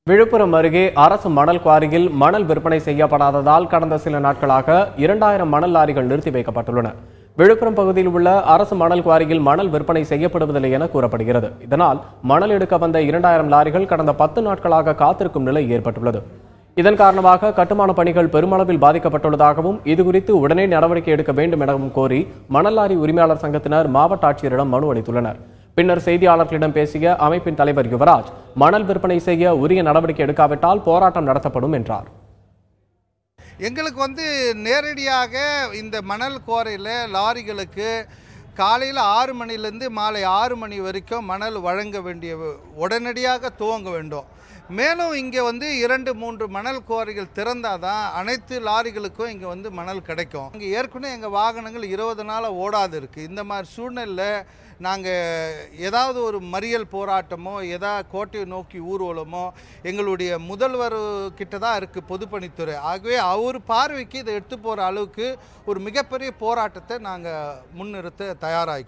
விழுப்புரம் அருகே அரசு மணல் குவாரியில் மணல் விற்பனை செய்யப்படாததால் கடந்த சில நாட்களாக 2000 மணல் லாரிகள் நிறுத்தி வைக்கப்பட்டுள்ளன. விழுப்புரம் பகுதியில் உள்ள அரசு மணல் குவாரியில் மணல் விற்பனை செய்யப்படுவதில்லை என கூறப்படுகிறது. இதனால் மணல் எடுக்க வந்த 2000 லாரிகள் கடந்த 10 நாட்களாக காத்திருக்கும் நிலை ஏற்பட்டுள்ளது. இதன் காரணமாக கட்டுமான பணிகள் பெருமளவில் பாதிக்கப்பட்டுள்ளதாகவும் இதுகுறித்து உடனே நடவடிக்கை எடுக்க வேண்டும் எனவும் கோரி மணல் லாரி உரிமையாளர் சங்கத்தினர் மாவட்ட ஆட்சியரிடம் மனு அளித்துள்ளனர். பின்னர் செய்தியாளர்களிடம் பேசிய அமைப்பின் தலைவர் யுவராஜ், மணல் விற்பனை செய்ய உரிய நடவடிக்கை எடுக்காவிட்டால் போராட்டம் நடத்தப்படும் என்றார். எங்களுக்கு நேரடியாக இந்த மணல் குவாரியில் லாரிகளுக்கு காலையில் 6 மணிலேருந்து மாலை 6 மணி வரைக்கும் மணல் வழங்க வேண்டிய உடனடியாக துவங்க வேண்டும். மேலும் இங்கே 2-3 மணல் குவாரிகள் திறந்தால் தான் அனைத்து லாரிகளுக்கும் இங்கே மணல் கிடைக்கும். இங்கே ஏற்கனவே எங்கள் வாகனங்கள் 20 நாளாக ஓடாது இருக்குது. இந்த மாதிரி சூழ்நிலையில் நாங்கள் ஏதாவது ஒரு மறியல் போராட்டமோ கோட்டையை நோக்கி ஊர்வலமோ எங்களுடைய முதல்வர் கிட்ட தான் இருக்குது பொதுப்பணித்துறை. ஆகவே அவர் பார்வைக்கு இதை எடுத்து போகிற அளவுக்கு ஒரு மிகப்பெரிய போராட்டத்தை நாங்கள் முன்னிறுத்த தயாராகி